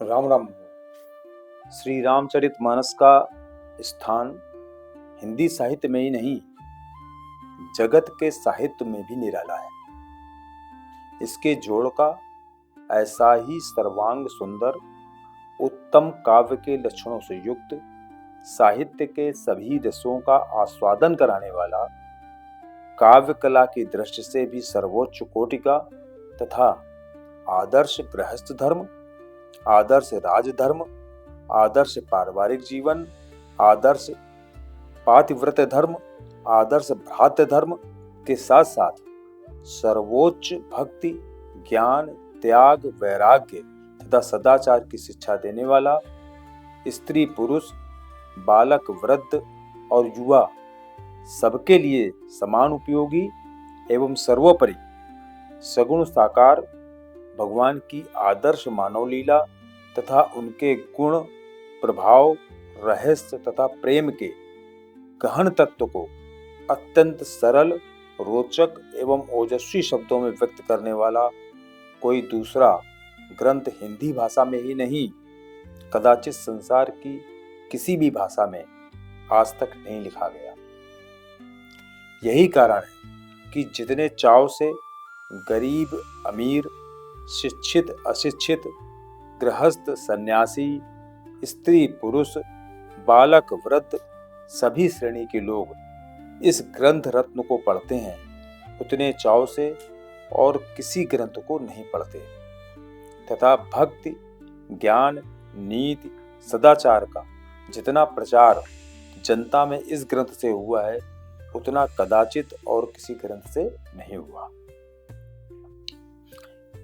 राम राम। श्री रामचरितमानस का स्थान हिंदी साहित्य में ही नहीं, जगत के साहित्य में भी निराला है। इसके जोड़ का ऐसा ही सर्वांग सुंदर, उत्तम काव्य के लक्षणों से युक्त, साहित्य के सभी रसों का आस्वादन कराने वाला, काव्य कला की दृष्टि से भी सर्वोच्च कोटि का तथा आदर्श गृहस्थ धर्म, आदर्श राजधर्म, आदर्श पारिवारिक जीवन, आदर्श पातिव्रत्य धर्म, आदर्श भ्रातृ धर्म के साथ साथ सर्वोच्च भक्ति, ज्ञान, त्याग, वैराग्य तथा सदाचार की शिक्षा देने वाला, स्त्री पुरुष, बालक वृद्ध और युवा सबके लिए समान उपयोगी एवं सर्वोपरि सगुण साकार भगवान की आदर्श मानव लीला तथा उनके गुण, प्रभाव, रहस्य तथा प्रेम के गहन तत्व को अत्यंत सरल, रोचक एवं ओजस्वी शब्दों में व्यक्त करने वाला कोई दूसरा ग्रंथ हिंदी भाषा में ही नहीं, कदाचित संसार की किसी भी भाषा में आज तक नहीं लिखा गया। यही कारण है कि जितने चाव से गरीब अमीर, शिक्षित अशिक्षित, गृहस्थ सन्यासी, स्त्री पुरुष, बालक वृद्ध सभी श्रेणी के लोग इस ग्रंथ रत्न को पढ़ते हैं, उतने चाव से और किसी ग्रंथ को नहीं पढ़ते तथा भक्ति, ज्ञान, नीति, सदाचार का जितना प्रचार जनता में इस ग्रंथ से हुआ है, उतना कदाचित और किसी ग्रंथ से नहीं हुआ।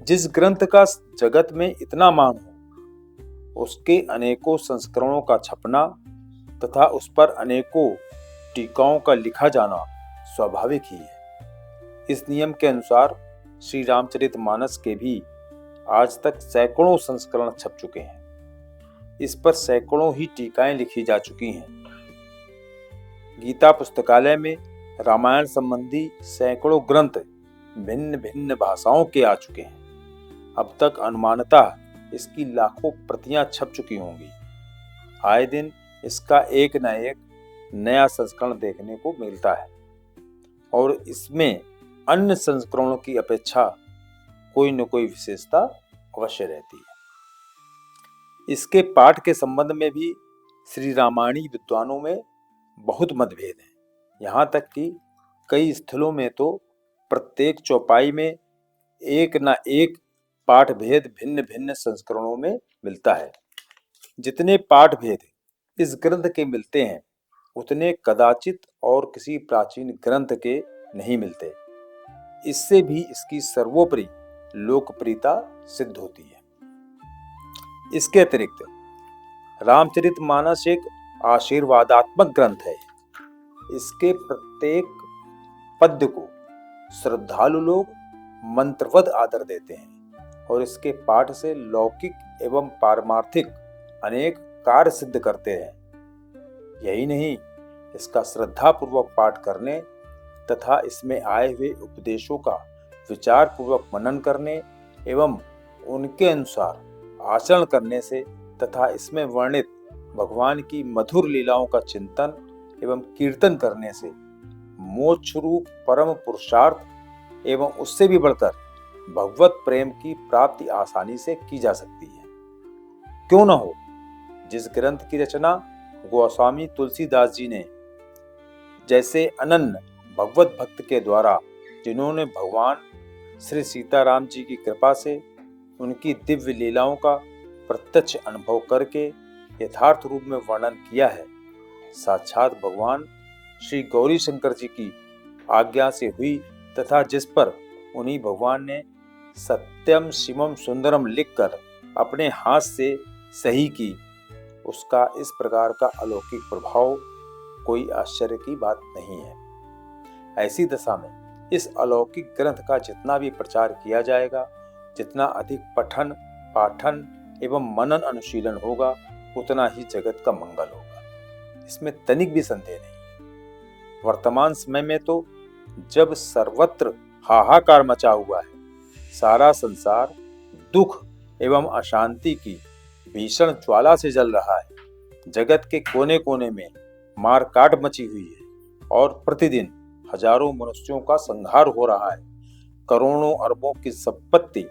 जिस ग्रंथ का जगत में इतना मान हो, उसके अनेकों संस्करणों का छपना तथा उस पर अनेकों टीकाओं का लिखा जाना स्वाभाविक ही है। इस नियम के अनुसार श्री रामचरितमानस के भी आज तक सैकड़ों संस्करण छप चुके हैं। इस पर सैकड़ों ही टीकाएं लिखी जा चुकी हैं। गीता पुस्तकालय में रामायण संबंधी सैकड़ों ग्रंथ भिन्न भिन्न भाषाओं के आ चुके हैं। अब तक अनुमानतः इसकी लाखों प्रतियां छप चुकी होंगी। आए दिन इसका एक न एक नया संस्करण देखने को मिलता है और इसमें अन्य संस्करणों की अपेक्षा कोई न कोई विशेषता अवश्य रहती है। इसके पाठ के संबंध में भी श्री रामायणी विद्वानों में बहुत मतभेद है। यहाँ तक कि कई स्थलों में तो प्रत्येक चौपाई में एक न एक पाठ भेद भिन्न भिन्न संस्करणों में मिलता है। जितने पाठ भेद इस ग्रंथ के मिलते हैं, उतने कदाचित और किसी प्राचीन ग्रंथ के नहीं मिलते। इससे भी इसकी सर्वोपरि लोकप्रियता सिद्ध होती है। इसके अतिरिक्त रामचरितमानस एक आशीर्वादात्मक ग्रंथ है। इसके प्रत्येक पद्य को श्रद्धालु लोग मंत्रवत आदर देते हैं और इसके पाठ से लौकिक एवं पारमार्थिक अनेक कार्य सिद्ध करते हैं। यही नहीं, इसका श्रद्धापूर्वक पाठ करने तथा इसमें आए हुए उपदेशों का विचार पूर्वक मनन करने एवं उनके अनुसार आचरण करने से तथा इसमें वर्णित भगवान की मधुर लीलाओं का चिंतन एवं कीर्तन करने से मोक्ष रूप परम पुरुषार्थ एवं उससे भी बढ़कर भगवत प्रेम की प्राप्ति आसानी से की जा सकती है। क्यों न हो, जिस ग्रंथ की रचना गोस्वामी तुलसीदास जी ने जैसे अनन्य भगवत भक्त के द्वारा, जिन्होंने भगवान श्री सीताराम जी की कृपा से उनकी दिव्य लीलाओं का प्रत्यक्ष अनुभव करके यथार्थ रूप में वर्णन किया है, साक्षात भगवान श्री गौरी शंकर जी की आज्ञा से हुई तथा जिस पर उन्हीं भगवान ने सत्यम शिवम सुंदरम लिखकर अपने हाथ से सही की, उसका इस प्रकार का अलौकिक प्रभाव कोई आश्चर्य की बात नहीं है। ऐसी दशा में इस अलौकिक ग्रंथ का जितना भी प्रचार किया जाएगा, जितना अधिक पठन, पाठन एवं मनन अनुशीलन होगा, उतना ही जगत का मंगल होगा। इसमें तनिक भी संदेह नहीं। वर्तमान समय में तो जब सर्वत्र हाहाकार मचा हुआ है, सारा संसार दुख एवं अशांति की भीषण ज्वाला से जल रहा है। जगत के कोने कोने में मार काट मची हुई है और प्रतिदिन हजारों मनुष्यों का संहार हो रहा है। करोड़ों अरबों की संपत्ति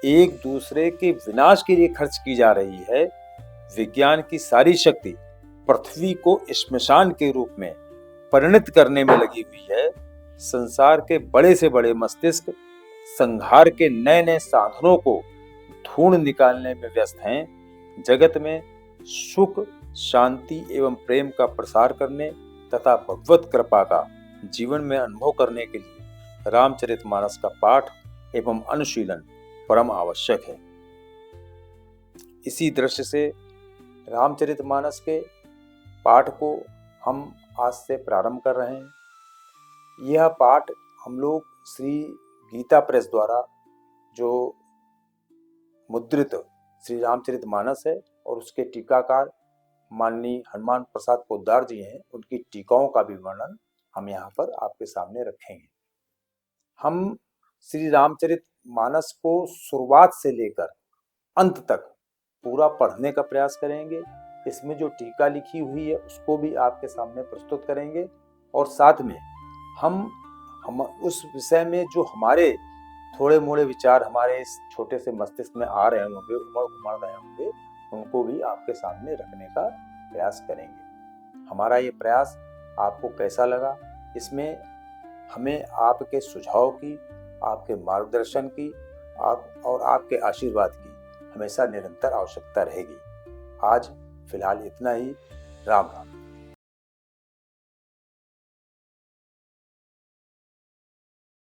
एक दूसरे के विनाश के लिए खर्च की जा रही है। विज्ञान की सारी शक्ति पृथ्वी को श्मशान के रूप में परिणत करने में लगी हुई है। संसार के बड़े से बड़े मस्तिष्क संहार के नए नए साधनों को ढूंढ निकालने में व्यस्त हैं। जगत में सुख, शांति एवं प्रेम का प्रसार करने तथा भगवत कृपा का जीवन में अनुभव करने के लिए रामचरितमानस का पाठ एवं अनुशीलन परम आवश्यक है। इसी दृश्य से रामचरितमानस के पाठ को हम आज से प्रारंभ कर रहे हैं। यह पाठ हम लोग श्री गीता प्रेस द्वारा जो मुद्रित श्री रामचरितमानस है और उसके टीकाकार माननीय हनुमान प्रसाद पोद्दार जी हैं, उनकी टीकाओं का भी वर्णन हम यहाँ पर आपके सामने रखेंगे। हम श्री रामचरितमानस को शुरुआत से लेकर अंत तक पूरा पढ़ने का प्रयास करेंगे। इसमें जो टीका लिखी हुई है उसको भी आपके सामने प्रस्तुत करेंगे और साथ में हम उस विषय में जो हमारे थोड़े मोड़े विचार हमारे इस छोटे से मस्तिष्क में आ रहे होंगे, उमड़ रहे होंगे, उनको भी आपके सामने रखने का प्रयास करेंगे। हमारा ये प्रयास आपको कैसा लगा, इसमें हमें आपके सुझाव की, आपके मार्गदर्शन की और आपके आशीर्वाद की हमेशा निरंतर आवश्यकता रहेगी। आज फिलहाल इतना ही। राम राम।